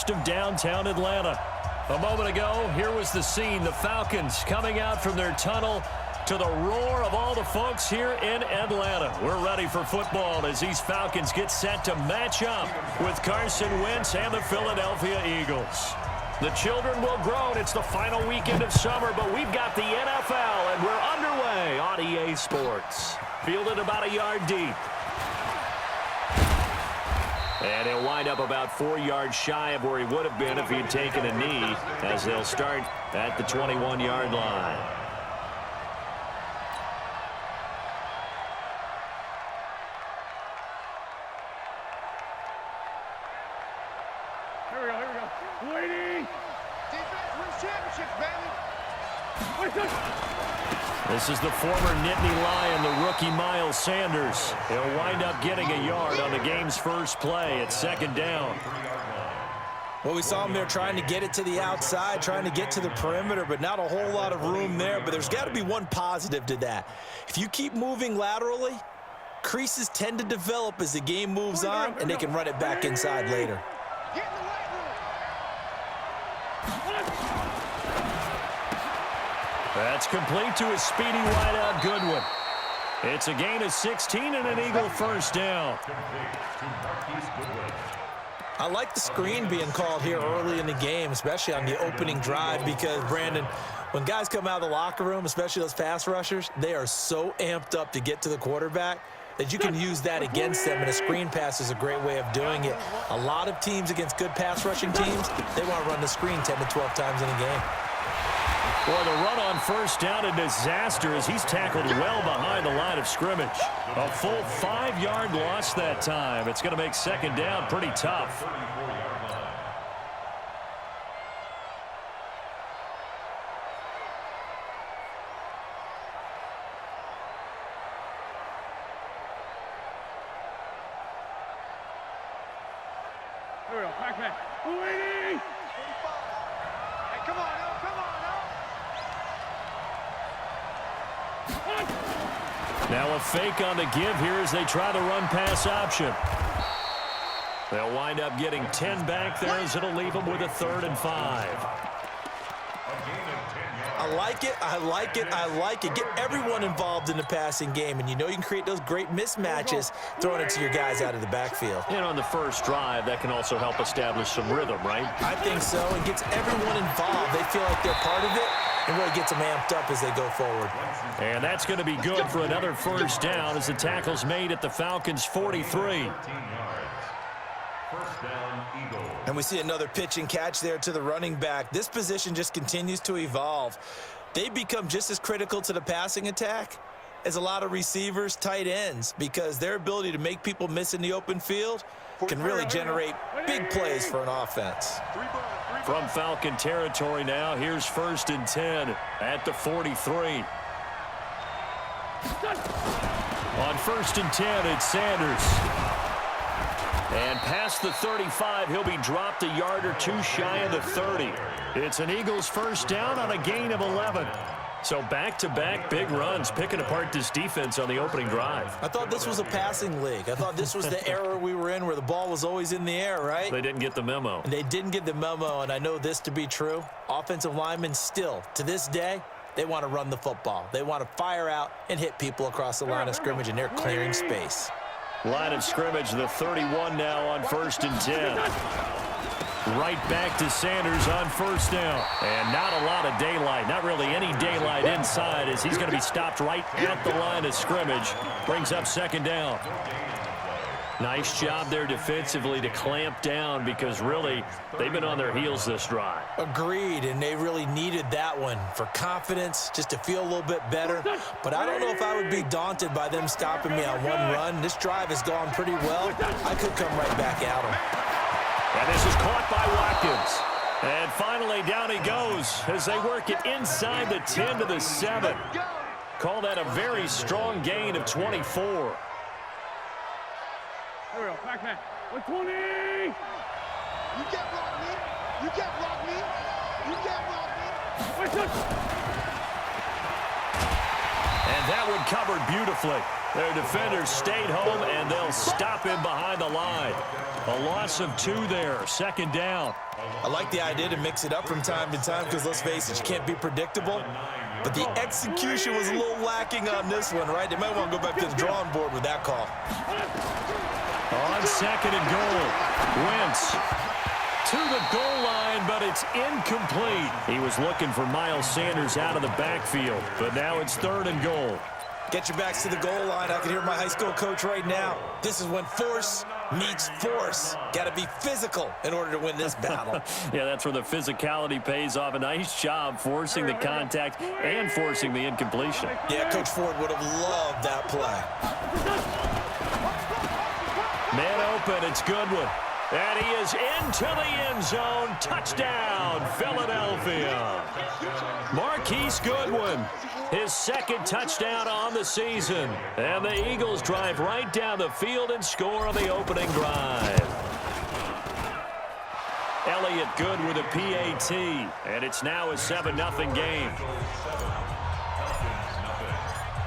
west of downtown Atlanta. A moment ago, here was the scene. The Falcons coming out from their tunnel to the roar of all the folks here in Atlanta. We're ready for football as these Falcons get set to match up with Carson Wentz and the Philadelphia Eagles. The children will groan. It's the final weekend of summer, but we've got the NFL, and we're underway on EA Sports. Fielded about a yard deep. And he'll wind up about 4 yards shy of where he would have been if he'd taken a knee, as they'll start at the 21-yard line. Here we go. Waiting. Defense wins championships, baby. This is the former Nittany Lion, the rookie Miles Sanders. He'll wind up getting a yard on the game's first play. It's second down. Well, we saw him there trying to get it to the outside, trying to get to the perimeter, but not a whole lot of room there. But there's got to be one positive to that. If you keep moving laterally, creases tend to develop as the game moves on, and they can run it back inside later. Get in the weight room. That's complete to a speedy wideout Goodwin. It's a gain of 16 and an Eagle first down. I like the screen being called here early in the game, especially on the opening drive, because, Brandon, when guys come out of the locker room, especially those pass rushers, they are so amped up to get to the quarterback that you can use that against them, and a screen pass is a great way of doing it. A lot of teams against good pass rushing teams, they want to run the screen 10 to 12 times in a game. Boy, the run on first down, a disaster as he's tackled well behind the line of scrimmage. A full 5-yard loss that time. It's going to make second down pretty tough. Here we go. Back. Waiting. Hey, come on, now. Come on, now. Now a fake on the give here as they try the run-pass option. They'll wind up getting 10 back there as it'll leave them with a 3rd and 5. I like it. I like it. I like it. Get everyone involved in the passing game, and you know you can create those great mismatches throwing it to your guys out of the backfield. And on the first drive, that can also help establish some rhythm, right? I think so. It gets everyone involved. They feel like they're part of it, and really gets them amped up as they go forward. And that's going to be good for another first down as the tackle's made at the Falcons' 43. And we see another pitch and catch there to the running back. This position just continues to evolve. They become just as critical to the passing attack as a lot of receivers, tight ends, because their ability to make people miss in the open field can really generate big plays for an offense. From Falcon territory now, here's 1st and 10 at the 43. On 1st and 10, it's Sanders. And past the 35, he'll be dropped a yard or two shy of the 30. It's an Eagles first down on a gain of 11. So back-to-back big runs, picking apart this defense on the opening drive. I thought this was a passing league. I thought this was the era we were in where the ball was always in the air, right? They didn't get the memo. And they didn't get the memo, and I know this to be true. Offensive linemen still, to this day, they want to run the football. They want to fire out and hit people across the line of scrimmage, and they're clearing space. Line of scrimmage, the 31 now on 1st and 10. Right back to Sanders on first down. And not a lot of daylight, not really any daylight inside as he's going to be stopped right at the line of scrimmage. Brings up second down. Nice job there defensively to clamp down because really they've been on their heels this drive. Agreed, and they really needed that one for confidence, just to feel a little bit better. But I don't know if I would be daunted by them stopping me on one run. This drive has gone pretty well. I could come right back at them. And this is caught by Watkins. And finally down he goes as they work it inside the 10 to the 7. Call that a very strong gain of 24. Here we go. Back. 120. You can't block me. You can't block me. You can't block me. And that one covered beautifully. Their defenders stayed home, and they'll stop him behind the line. A loss of 2 there, 2nd down. I like the idea to mix it up from time to time because, let's face it, you can't be predictable. But the execution was a little lacking on this one, right? They might want to go back to the drawing board with that call. On 2nd and goal, Wentz to the goal line, but it's incomplete. He was looking for Miles Sanders out of the backfield, but now it's 3rd and goal. Get your backs to the goal line. I can hear my high school coach right now. This is when force meets force. Got to be physical in order to win this battle. Yeah, that's where the physicality pays off. A nice job forcing the contact and forcing the incompletion. Yeah, Coach Ford would have loved that play. Man open, it's Goodwin. And he is into the end zone. Touchdown, Philadelphia. Marquise Goodwin, his 2nd touchdown on the season. And the Eagles drive right down the field and score on the opening drive. Elliott good with a PAT. And it's now a 7-0 game.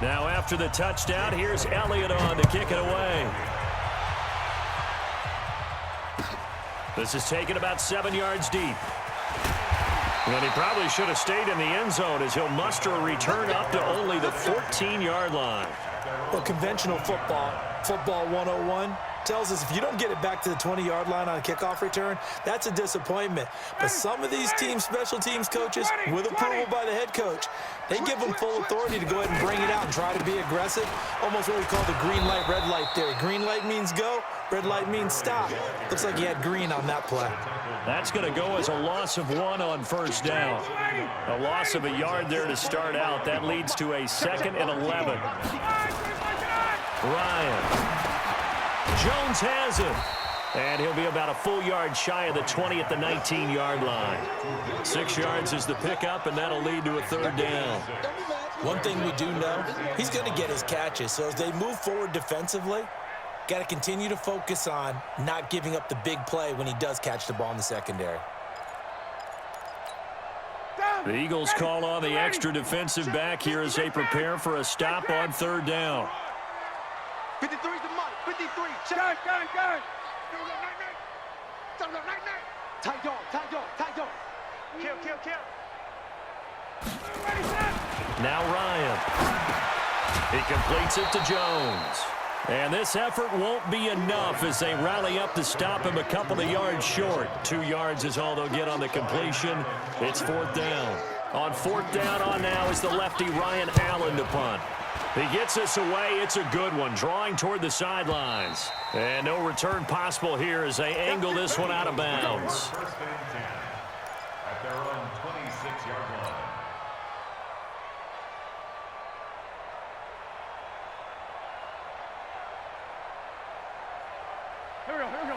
Now after the touchdown, here's Elliott on to kick it away. This is taken about 7 yards deep. And he probably should have stayed in the end zone as he'll muster a return up to only the 14-yard line. Well, conventional football 101, tells us if you don't get it back to the 20-yard line on a kickoff return, that's a disappointment. But some of these teams, special teams coaches, with approval by the head coach, they give them full authority to go ahead and bring it out and try to be aggressive. Almost what we call the green light, red light theory. Green light means go, red light means stop. Looks like he had green on that play. That's going to go as a loss of 1 on 1st down. A loss of a yard there to start out. That leads to a 2nd and 11. Ryan. Jones has it. And he'll be about a full yard shy of the 20 at the 19-yard line. 6 yards is the pickup, and that'll lead to a 3rd down. One thing we do know, he's going to get his catches. So as they move forward defensively, got to continue to focus on not giving up the big play when he does catch the ball in the secondary. The Eagles call on the extra defensive back here as they prepare for a stop on 3rd down. 53's the money. 53. Check. Go. Tight dog. Kill. Now Ryan. He completes it to Jones. And this effort won't be enough as they rally up to stop him a couple of yards short. 2 yards is all they'll get on the completion. It's 4th down. On 4th down on now is the lefty Ryan Allen to punt. He gets us away. It's a good one, drawing toward the sidelines. And no return possible here as they angle this one out of bounds. At their own 26-yard line.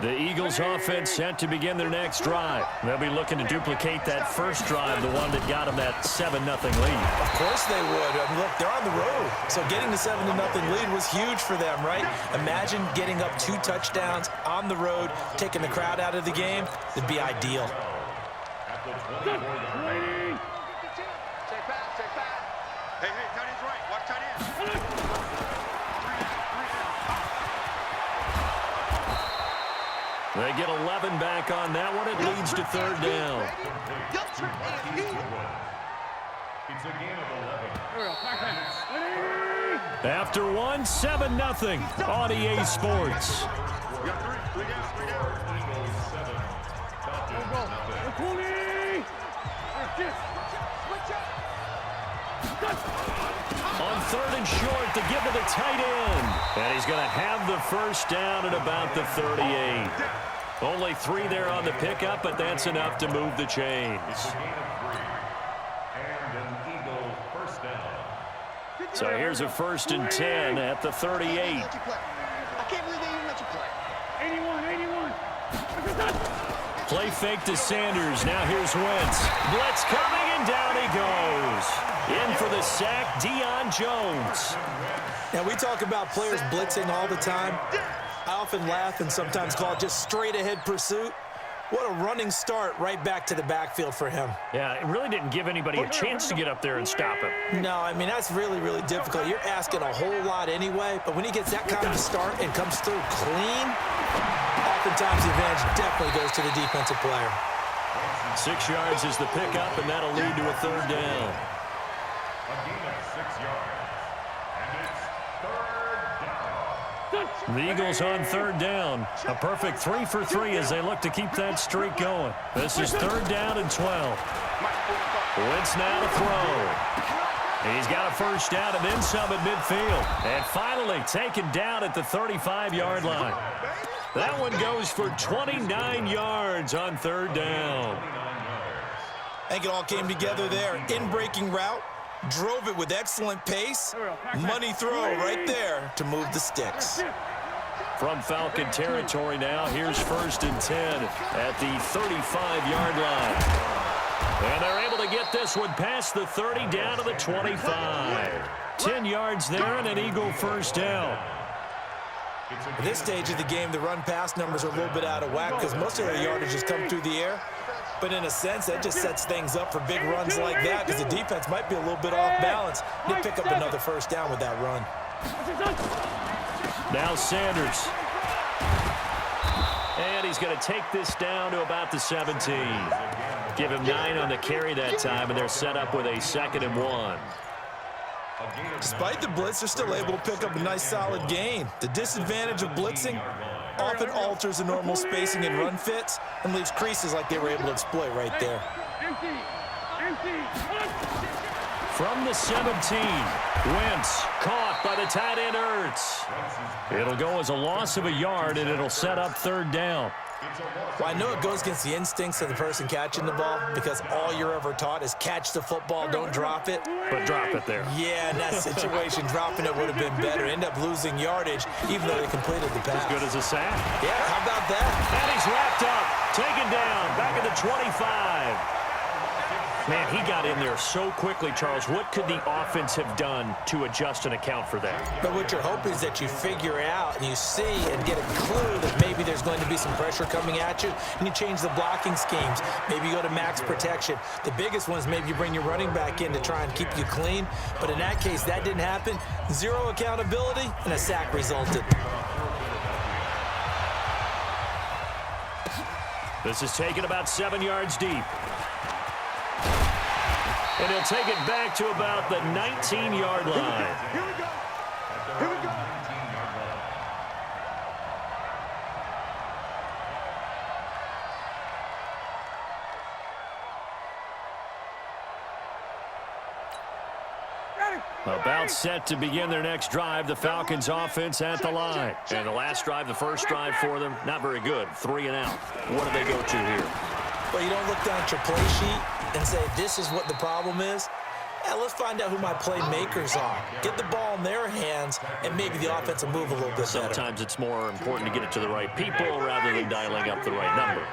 The Eagles offense set to begin their next drive. They'll be looking to duplicate that first drive, the one that got them that 7-0 lead. Of course they would. I mean, look, they're on the road. So getting the 7-0 lead was huge for them, right? Imagine getting up 2 touchdowns on the road, taking the crowd out of the game. It'd be ideal. At the 24-yard line. Check back. Hey, tight end's right. Watch tight end. They get 11 back on that one. It leads to 3rd down. It's a gain of 11. After one, 7-0 on EA Sports. On 3rd and short to give to the tight end. And he's going to have the first down at about the 38. Only 3 there on the pickup, but that's enough to move the chains. And an Eagle first down. So here's a 1st and 10 at the 38. I can't believe they even let you play. 81. Play fake to Sanders. Now here's Wentz. Blitz coming, and down he goes. In for the sack, Deion Jones. Now, we talk about players blitzing all the time. I often laugh and sometimes call it just straight-ahead pursuit. What a running start right back to the backfield for him. Yeah, it really didn't give anybody a chance to get up there and stop him. No, I mean, that's really, really difficult. You're asking a whole lot anyway, but when he gets that kind of a start and comes through clean, oftentimes the advantage definitely goes to the defensive player. 6 yards is the pickup, and that'll lead to a third down. A gain of 6 yards. And it's third down. The Eagles on third down. A perfect 3 for 3 as they look to keep that streak going. This is third down and 12. Wentz now to throw. He's got a first down and then some at midfield. And finally taken down at the 35-yard line. That one goes for 29 yards on third down. I think it all came together there. In-breaking route, drove it with excellent pace. Money throw right there to move the sticks. From Falcon territory now, here's first and 10 at the 35-yard line. And they're able to get this one past the 30 down to the 25. 10 yards there and an Eagle first down. At this stage of the game, the run-pass numbers are a little bit out of whack because most of their yardage has come through the air. But in a sense, that just sets things up for big runs like that because the defense might be a little bit off balance. They pick up another first down with that run. Now Sanders. And he's going to take this down to about the 17. Give him 9 on the carry that time, and they're set up with a 2nd and 1. Despite the blitz, they're still able to pick up a nice solid gain. The disadvantage of blitzing often alters the normal spacing and run fits and leaves creases like they were able to exploit right there. From the 17, Wentz caught by the tight end Ertz. It'll go as a loss of a yard, and it'll set up third down. Well, I know it goes against the instincts of the person catching the ball because all you're ever taught is catch the football, don't drop it. But drop it there. Yeah, in that situation, dropping it would have been better. End up losing yardage, even though they completed the pass. As good as a sack. Yeah, how about that? And he's wrapped up, taken down, back at the 25. Man, he got in there so quickly, Charles. What could the offense have done to adjust and account for that? But what you're hoping is that you figure out and you see and get a clue that maybe there's going to be some pressure coming at you, and you change the blocking schemes. Maybe you go to max protection. The biggest one is maybe you bring your running back in to try and keep you clean. But in that case, that didn't happen. Zero accountability, and a sack resulted. This is taken about 7 yards deep. And he'll take it back to about the 19-yard line. Here we go. Here we go. About set to begin their next drive, the Falcons offense at the line. And the last drive, the first drive for them, not very good. 3 and out. What do they go to here? Well, you don't look down at your play sheet and say, this is what the problem is. Yeah, let's find out who my playmakers are. Get the ball in their hands, and maybe the offense will move a little bit better. Sometimes it's more important to get it to the right people rather than dialing up the right number.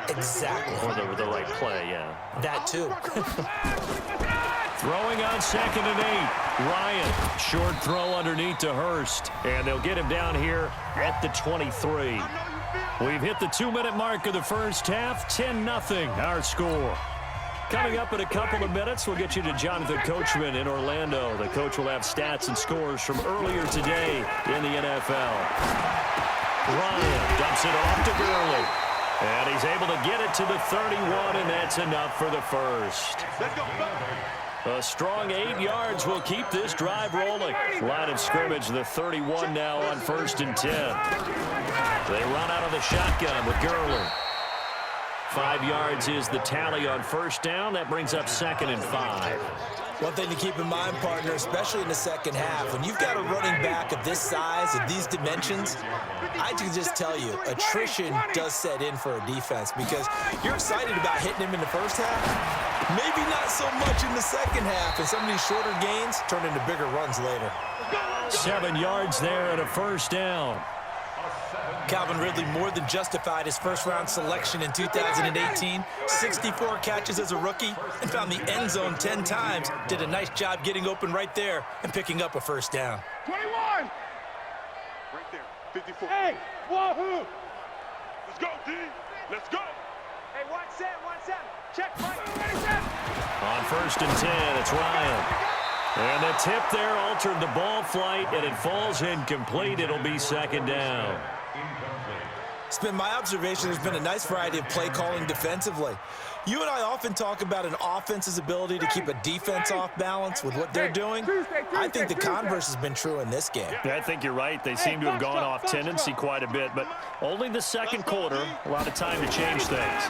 Exactly. Or the right play, yeah. That too. Throwing on 2nd and 8. Ryan, short throw underneath to Hurst. And they'll get him down here at the 23. We've hit the 2-minute mark of the first half. 10-0 our score. Coming up in a couple of minutes, we'll get you to Jonathan Coachman in Orlando. The coach will have stats and scores from earlier today in the NFL. Ryan dumps it off to Gurley. And he's able to get it to the 31, and that's enough for the first. A strong 8 yards will keep this drive rolling. Line of scrimmage, the 31 now on 1st and 10. They run out of the shotgun with Gurley. 5 yards is the tally on first down. That brings up 2nd and 5. One thing to keep in mind, partner, especially in the second half, when you've got a running back of this size, of these dimensions, I can just tell you, attrition does set in for a defense because you're excited about hitting him in the first half. Maybe not so much in the second half, and some of these shorter gains turn into bigger runs later. 7 yards there and a first down. Calvin Ridley more than justified his first-round selection in 2018. 64 catches as a rookie and found the end zone 10 times. Did a nice job getting open right there and picking up a first down. 21. Right there. 54. Hey, wahoo. Let's go, D. Let's go. Hey, 1-7. Check, Mike. On 1st and 10, it's Ryan. And the tip there altered the ball flight, and it falls incomplete. It'll be 2nd down. It's been my observation there's been a nice variety of play calling defensively. You and I often talk about an offense's ability to keep a defense off balance with what they're doing. I think the converse has been true in this game. Yeah, I think you're right. They seem to have gone off tendency quite a bit, but only the 2nd quarter, a lot of time to change things.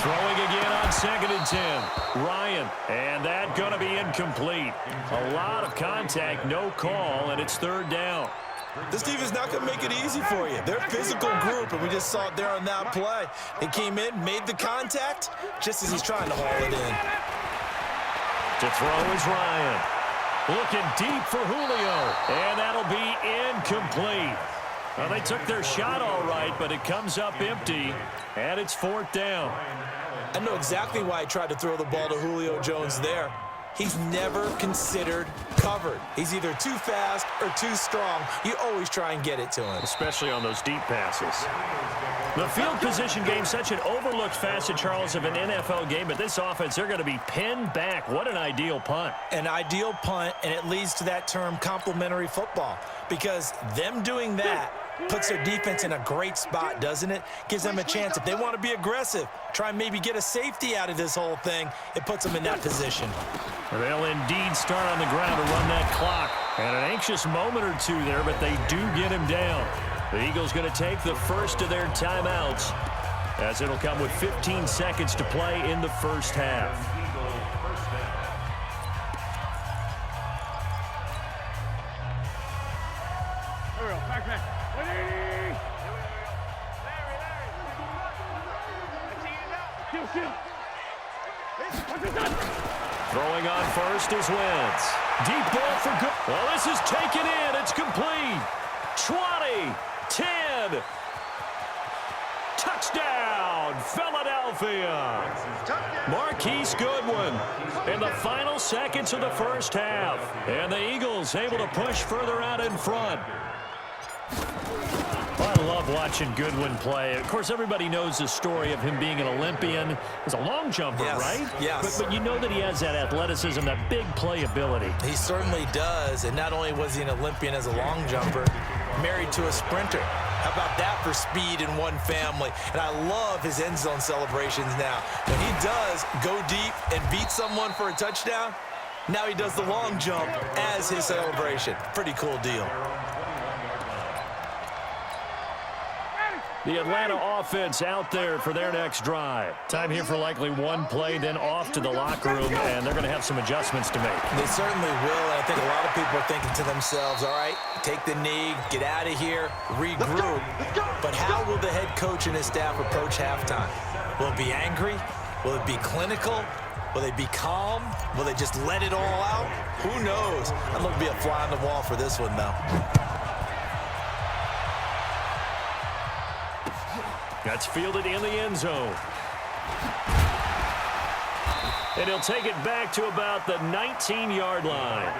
Throwing again on 2nd and 10. Ryan, and that going to be incomplete. A lot of contact, no call, and it's 3rd down. This team is not going to make it easy for you. They're a physical group, and we just saw it there on that play. He came in, made the contact, just as he's trying to haul it in. To throw is Ryan. Looking deep for Julio, and that'll be incomplete. Well, they took their shot all right, but it comes up empty, and it's 4th down. I know exactly why he tried to throw the ball to Julio Jones there. He's never considered covered. He's either too fast or too strong. You always try and get it to him. Especially on those deep passes. The field position game, such an overlooked facet, Charles, of an NFL game, but this offense, they're going to be pinned back. What an ideal punt. An ideal punt, and it leads to that term complementary football, because them doing that puts their defense in a great spot, doesn't it? Gives them a chance. If they want to be aggressive, try and maybe get a safety out of this whole thing, it puts them in that position. They'll indeed start on the ground to run that clock. And an anxious moment or two there, but they do get him down. The Eagles going to take the first of their timeouts, as it'll come with 15 seconds to play in the 1st half. Throwing on 1st is Wentz. Deep ball for good. Well, this is taken in. It's complete. 20, 10. Touchdown, Philadelphia. Marquise Goodwin in the final seconds of the 1st half. And the Eagles able to push further out in front. I love watching Goodwin play. Of course, everybody knows the story of him being an Olympian. He's a long jumper, right? Yes. But you know that he has that athleticism, that big play ability. He certainly does. And not only was he an Olympian as a long jumper, married to a sprinter. How about that for speed in one family? And I love his end zone celebrations now. When he does go deep and beat someone for a touchdown, now he does the long jump as his celebration. Pretty cool deal. The Atlanta offense out there for their next drive. Time here for likely one play, then off to the locker room, and they're going to have some adjustments to make. They certainly will, and I think a lot of people are thinking to themselves, all right, take the knee, get out of here, regroup. But how will the head coach and his staff approach halftime? Will it be angry? Will it be clinical? Will they be calm? Will they just let it all out? Who knows? I'd love to be a fly on the wall for this one, though. That's fielded in the end zone. And he'll take it back to about the 19-yard line.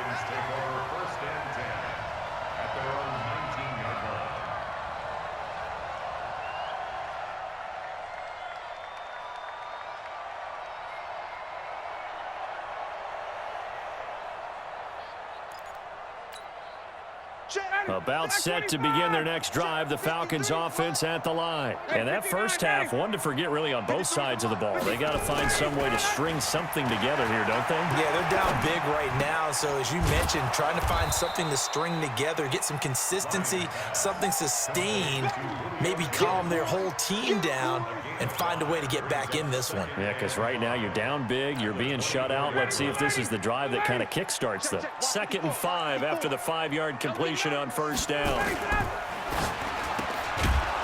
About set to begin their next drive, the Falcons offense at the line. And that first half, one to forget really on both sides of the ball. They got to find some way to string something together here, don't they? Yeah, they're down big right now. So as you mentioned, trying to find something to string together, get some consistency, something sustained, maybe calm their whole team down and find a way to get back in this one. Yeah, because right now you're down big, you're being shut out. Let's see if this is the drive that kind of kickstarts them. 2nd and 5 after the 5-yard completion on first down.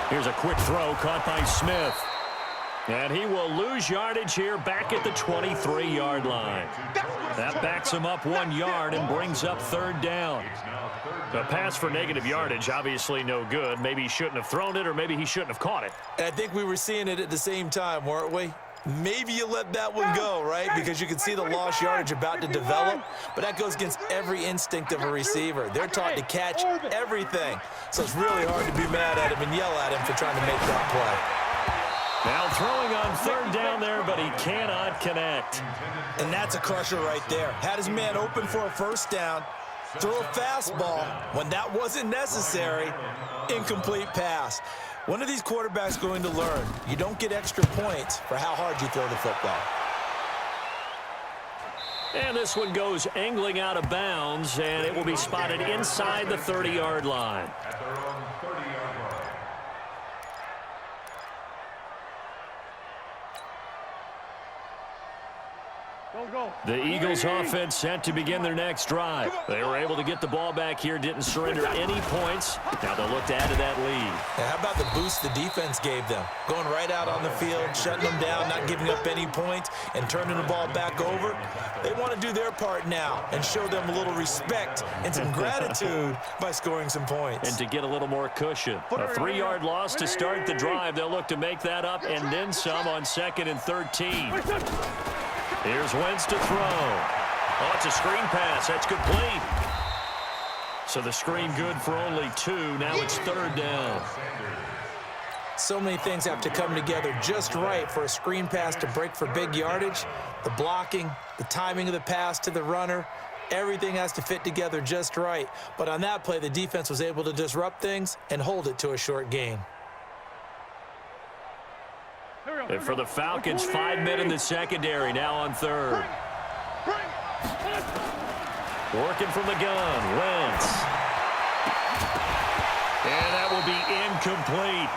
Here's a quick throw caught by Smith. And he will lose yardage here back at the 23-yard line. That backs him up 1 yard and brings up 3rd down. The pass for negative yardage, obviously no good. Maybe he shouldn't have thrown it, or maybe he shouldn't have caught it. And I think we were seeing it at the same time, weren't we? Maybe you let that one go, right? Because you can see the lost yardage about to develop, but that goes against every instinct of a receiver. They're taught to catch everything. So it's really hard to be mad at him and yell at him for trying to make that play. Now throwing on third down there, but he cannot connect. And that's a crusher right there. Had his man open for a first down, throw a fastball when that wasn't necessary, incomplete pass. One of these quarterbacks going to learn, you don't get extra points for how hard you throw the football. And this one goes angling out of bounds, and it will be spotted inside the 30-yard line. At their own 30-yard line. Go. The Eagles offense set to begin their next drive. They were able to get the ball back here, didn't surrender any points. Now they'll look to add to that lead. Now, how about the boost the defense gave them? Going right out on the field, shutting them down, not giving up any points, and turning the ball back over. They want to do their part now and show them a little respect and some gratitude by scoring some points. And to get a little more cushion. A 3-yard loss to start the drive. They'll look to make that up and then some on 2nd and 13. Here's Wentz to throw. Oh, it's a screen pass. That's complete. So the screen good for only 2. Now it's 3rd down. So many things have to come together just right for a screen pass to break for big yardage. The blocking, the timing of the pass to the runner, everything has to fit together just right. But on that play, the defense was able to disrupt things and hold it to a short gain. And for the Falcons, 5 men in the secondary, now on 3rd. Working from the gun, Wentz. And that will be incomplete.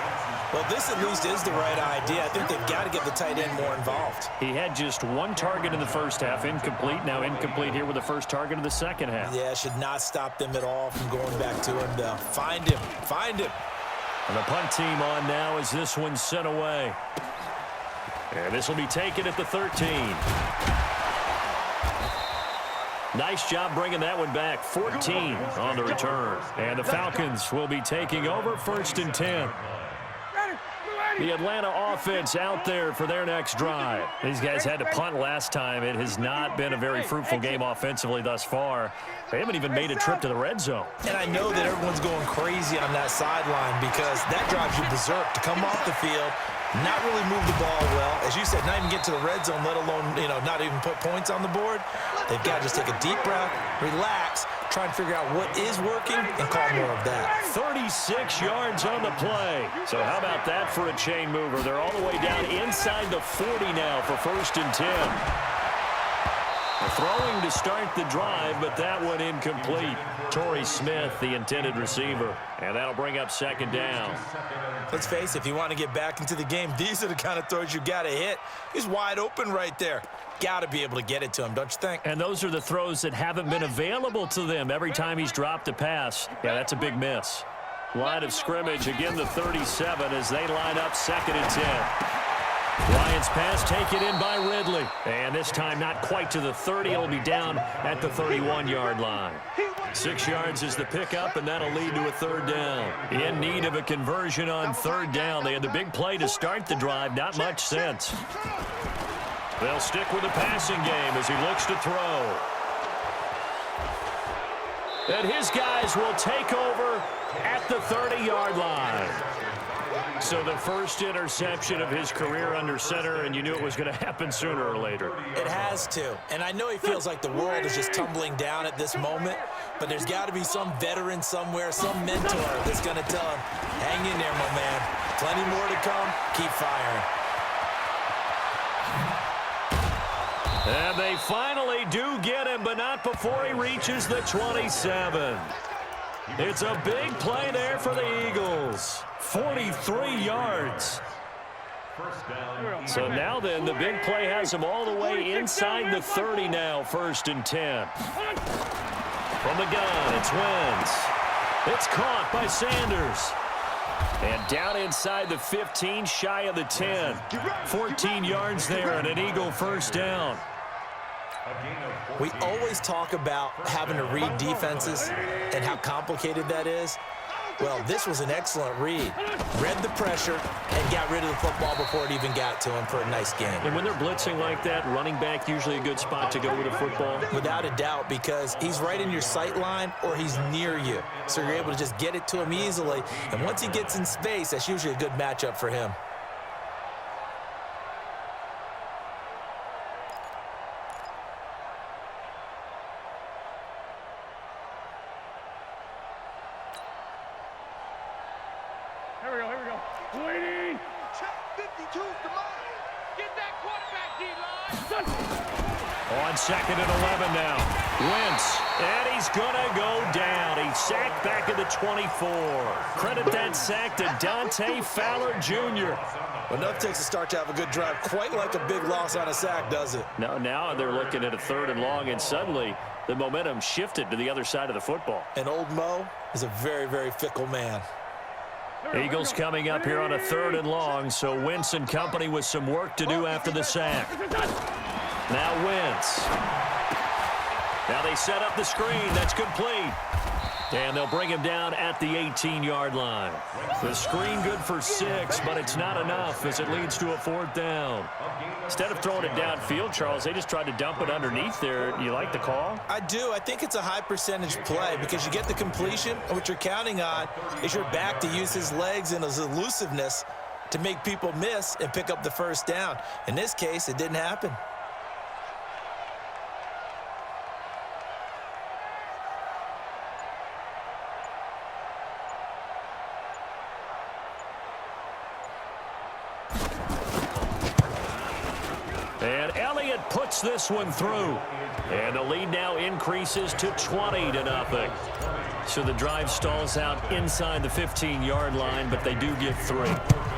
Well, this at least is the right idea. I think they've got to get the tight end more involved. He had just 1 target in the first half, incomplete. Now incomplete here with the first target of the second half. Yeah, should not stop them at all from going back to him, though. Find him. And the punt team on now as this one's sent away. And this will be taken at the 13. Nice job bringing that one back. 14 on the return. And the Falcons will be taking over 1st and 10. The Atlanta offense out there for their next drive. These guys had to punt last time. It has not been a very fruitful game offensively thus far. They haven't even made a trip to the red zone. And I know that everyone's going crazy on that sideline because that drives you berserk to come off the field, not really move the ball well. As you said, not even get to the red zone, let alone, not even put points on the board. They've got to just take a deep breath, relax, try and figure out what is working and call more of that. 36 yards on the play. So how about that for a chain mover? They're all the way down inside the 40 now for 1st and 10. Throwing to start the drive, but that one incomplete. Torrey Smith, the intended receiver. And that'll bring up 2nd down. Let's face it, if you want to get back into the game, these are the kind of throws you got to hit. He's wide open right there. Got to be able to get it to him, don't you think? And those are the throws that haven't been available to them every time he's dropped a pass. Yeah, that's a big miss. Line of scrimmage, again the 37 as they line up 2nd and 10. Lions pass taken in by Ridley. And this time not quite to the 30. It'll be down at the 31-yard line. 6 yards is the pickup, and that'll lead to a 3rd down. In need of a conversion on 3rd down. They had the big play to start the drive. Not much sense. They'll stick with the passing game as he looks to throw. And his guys will take over at the 30-yard line. So the first interception of his career under center, and you knew it was going to happen sooner or later. It has to. And I know he feels like the world is just tumbling down at this moment, but there's got to be some veteran somewhere, some mentor that's going to tell him, hang in there, my man. Plenty more to come. Keep firing. And they finally do get him, but not before he reaches the 27. It's a big play there for the Eagles. 43 yards. So now then, the big play has him all the way inside the 30 now, 1st and 10. From the gun, it's Wentz. It's caught by Sanders. And down inside the 15, shy of the 10. 14 yards there and an Eagle 1st down. We always talk about having to read defenses and how complicated that is. Well, this was an excellent read. Read the pressure and got rid of the football before it even got to him for a nice game. And when they're blitzing like that, running back usually a good spot to go with a football? Without a doubt, because he's right in your sight line or he's near you. So you're able to just get it to him easily. And once he gets in space, that's usually a good matchup for him. On 2nd and 11 now. Wentz, and he's going to go down. He's sacked back at the 24. Credit that sack to Dante Fowler Jr. Enough takes a start to have a good drive. Quite like a big loss on a sack, does it? Now they're looking at a 3rd and long, and suddenly the momentum shifted to the other side of the football. And old Mo is a very, very fickle man. Eagles coming up here on a 3rd and long, so Wentz and company with some work to do after the sack. Now Wentz. Now they set up the screen. That's complete. And they'll bring him down at the 18-yard line. The screen good for 6, but it's not enough as it leads to a 4th down. Instead of throwing it downfield, Charles, they just tried to dump it underneath there. You like the call? I do. I think it's a high percentage play because you get the completion, and what you're counting on is your back to use his legs and his elusiveness to make people miss and pick up the 1st down. In this case, it didn't happen. And Elliott puts this one through. And the lead now increases to 20-0. So the drive stalls out inside the 15-yard line, but they do get 3.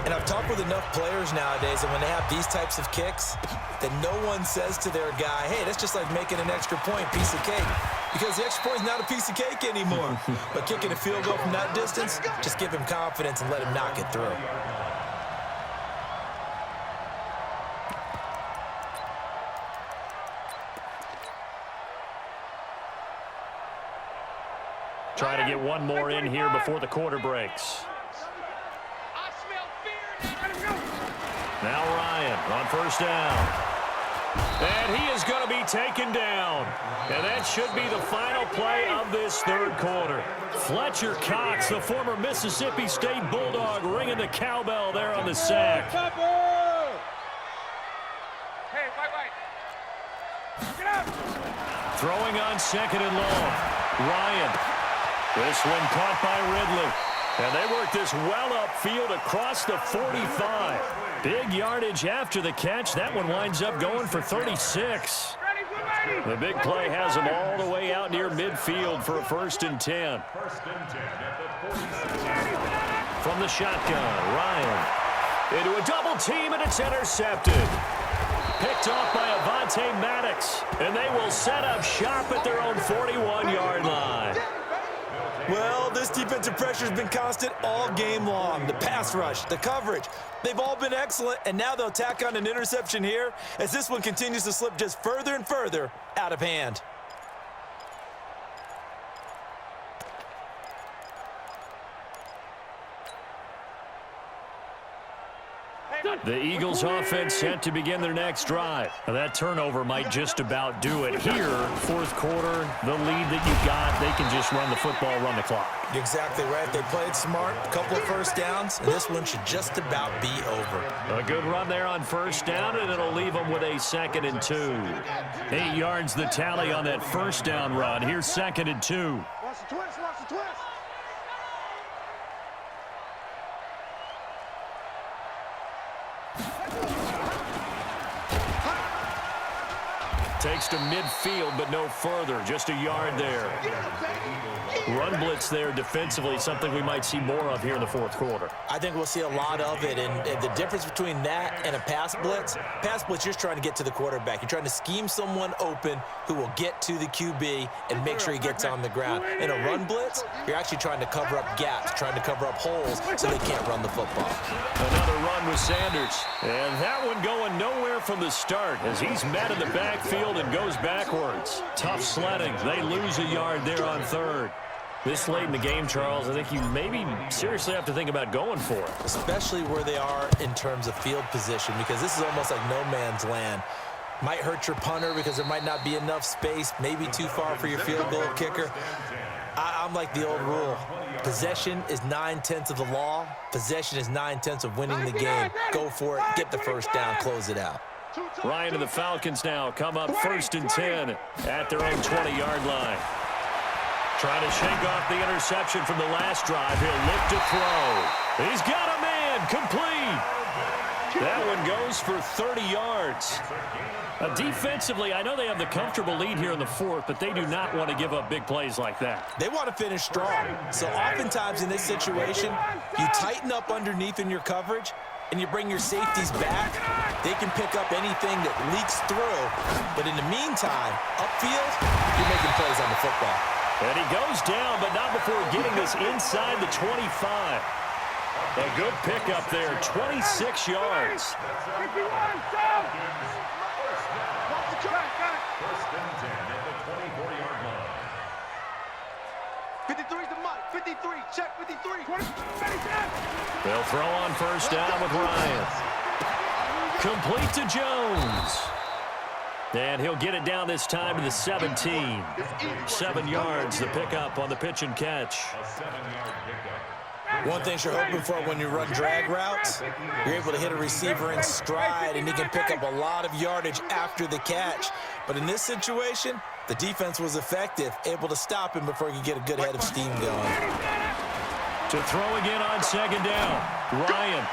And I've talked with enough players nowadays, and when they have these types of kicks, that no one says to their guy, hey, that's just like making an extra point, piece of cake. Because the extra point is not a piece of cake anymore. But kicking a field goal from that distance, just give him confidence and let him knock it through. Trying to get one more in here before the quarter breaks. Now Ryan on 1st down. And he is going to be taken down. And that should be the final play of this 3rd quarter. Fletcher Cox, the former Mississippi State Bulldog, ringing the cowbell there on the sack. Hey, Get up. Throwing on 2nd and long. Ryan. This one caught by Ridley. And they work this well upfield across the 45. Big yardage after the catch. That one winds up going for 36. The big play has them all the way out near midfield for a 1st and 10. From the shotgun, Ryan. Into a double team, and it's intercepted. Picked off by Avonte Maddox. And they will set up shop at their own 41-yard line. Well, this defensive pressure has been constant all game long. The pass rush, the coverage, they've all been excellent, and now they'll tack on an interception here as this one continues to slip just further and further out of hand. The Eagles offense set to begin their next drive. Now that turnover might just about do it. Here, 4th quarter, the lead that you got, they can just run the football, run the clock. You're exactly right. They played smart, a couple of 1st downs, and this one should just about be over. A good run there on 1st down, and it'll leave them with a 2nd and 2. 8 yards the tally on that 1st down run. Here's 2nd and 2. Watch the twist, watch the twist. Takes to midfield, but no further. Just a yard there. Run blitz there defensively, something we might see more of here in the 4th quarter. I think we'll see a lot of it, and the difference between that and a pass blitz, you're just trying to get to the quarterback. You're trying to scheme someone open who will get to the QB and make sure he gets on the ground. In a run blitz, you're actually trying to cover up gaps, trying to cover up holes so they can't run the football. Another run with Sanders. And that one going nowhere from the start as he's met in the backfield and goes backwards. Tough sledding. They lose a yard there on 3rd. This late in the game, Charles, I think you maybe seriously have to think about going for it. Especially where they are in terms of field position, because this is almost like no man's land. Might hurt your punter because there might not be enough space, maybe too far for your field goal kicker. I'm like the old rule. Possession is 9/10 of the law. Possession is 9/10 of winning the game. Go for it, get the 1st down, close it out. Ryan and the Falcons now come up 1st and 10 at their own 20-yard line. Trying to shake off the interception from the last drive. He'll look to throw. He's got a man, complete. That one goes for 30 yards. Defensively, I know they have the comfortable lead here in the fourth, but they do not want to give up big plays like that. They want to finish strong. So oftentimes in this situation, you tighten up underneath in your coverage, and you bring your safeties back. They can pick up anything that leaks through. But in the meantime, upfield, you're making plays on the football. And he goes down, but not before getting this inside the 25. A good pickup there, 26 yards. 53's the mic. 53. Check 53. They'll throw on first down with Ryan. Complete to Jones. And he'll get it down this time to the 17. 7 yards, the pickup on the pitch and catch. A 7-yard pickup. One thing you're hoping for when you run drag routes, you're able to hit a receiver in stride, and he can pick up a lot of yardage after the catch. But in this situation, the defense was effective, able to stop him before he could get a good head of steam going. To throw again on second down, Ryan.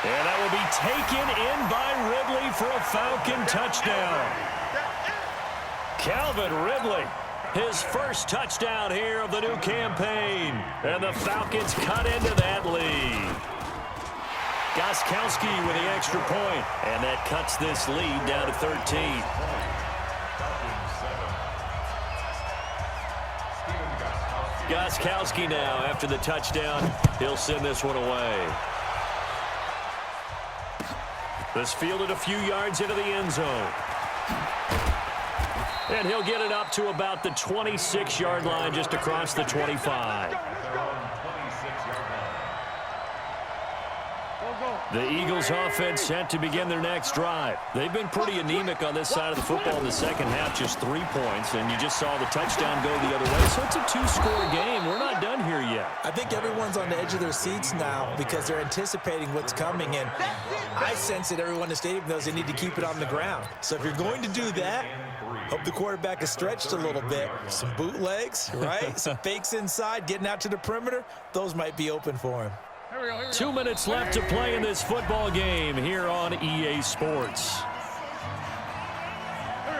And that will be taken in by Ridley for a Falcon touchdown. Calvin Ridley, his first touchdown here of the new campaign. And the Falcons cut into that lead. Gostkowski with the extra point, and that cuts this lead down to 13. Gostkowski now after the touchdown. He'll send this one away. This fielded a few yards into the end zone. And he'll get it up to about the 26-yard line, just across the 25. The Eagles offense set to begin their next drive. They've been pretty anemic on this side of the football in the second half, just 3 points, and you just saw the touchdown go the other way. So it's a 2-score game. We're not done here yet. I think everyone's on the edge of their seats now because they're anticipating what's coming, and I sense that everyone in the stadium knows they need to keep it on the ground. So if you're going to do that, hope the quarterback is stretched a little bit. Some bootlegs, right? Some fakes inside, getting out to the perimeter. Those might be open for him. 2 minutes left to play in this football game here on EA Sports.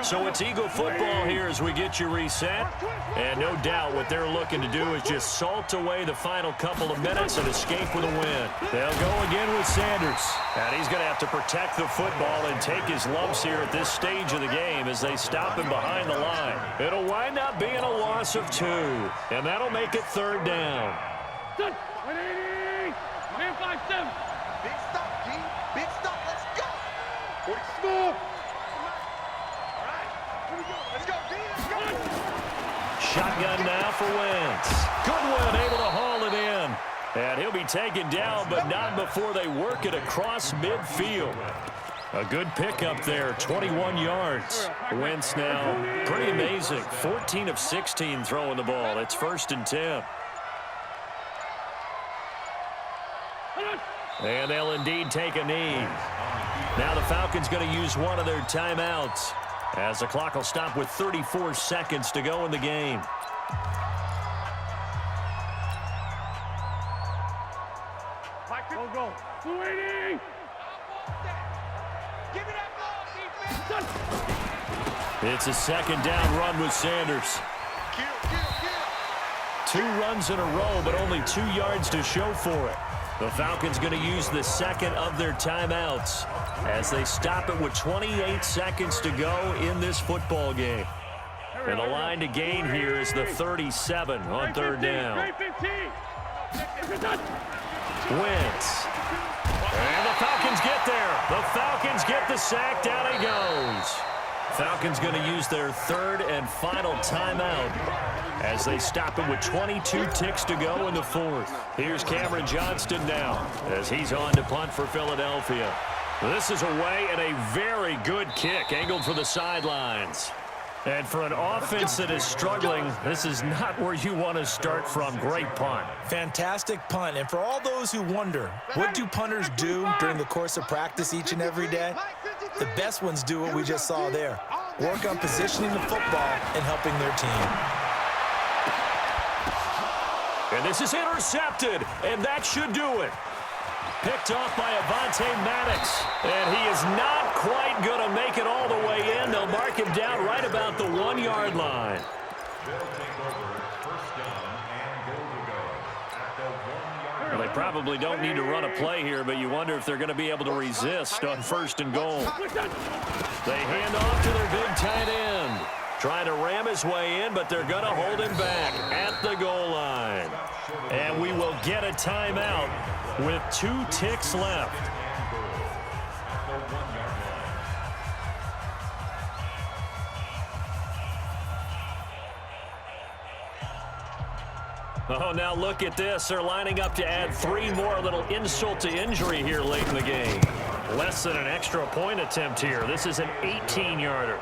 So it's Eagle football here as we get you reset. And no doubt what they're looking to do is just salt away the final couple of minutes and escape with a win. They'll go again with Sanders. And he's going to have to protect the football and take his lumps here at this stage of the game as they stop him behind the line. It'll wind up being a loss of 2. And that'll make it 3rd down. 180! Man 5-7! Big stop, G. Big stop. Let's go. 40 Go! All right. Here we go. Let's go, G. Let's go. Shotgun now for Wentz. Goodwin able to haul it in. And he'll be taken down, but not before they work it across midfield. A good pickup there, 21 yards. Wentz now, pretty amazing. 14 of 16 throwing the ball. It's 1st and 10. And they'll indeed take a knee. Now the Falcons going to use one of their timeouts as the clock will stop with 34 seconds to go in the game. Go. 280! Give me that ball, defense. It's a 2nd down run with Sanders. Kill. 2 runs in a row, but only 2 yards to show for it. The Falcons going to use the 2nd of their timeouts as they stop it with 28 seconds to go in this football game. And the line to gain here is the 37 on 3rd down. Wentz. And the Falcons get there. The Falcons get the sack. Down he goes. Falcons going to use their 3rd and final timeout as they stop it with 22 ticks to go in the 4th. Here's Cameron Johnston now as he's on to punt for Philadelphia. This is away and a very good kick angled for the sidelines. And for an offense that is struggling, this is not where you want to start from. Great punt. Fantastic punt. And for all those who wonder, what do punters do during the course of practice each and every day? The best ones do what we just saw there. Work on positioning the football and helping their team. And this is intercepted, and that should do it. picked off by Avonte Maddox. And he is not quite going to make it all the way in. They'll mark him down right about the 1-yard line. They'll take over first down and goal to go at the 1-yard line. Well, they probably don't need to run a play here, but you wonder if they're going to be able to resist on first and goal. They hand off to their big tight end. Trying to ram his way in, but they're going to hold him back at the goal line. And we will get a timeout with 2 ticks left. Oh, now look at this. They're lining up to add 3 more. A little insult to injury here late in the game. Less than an extra point attempt here. This is an 18-yarder.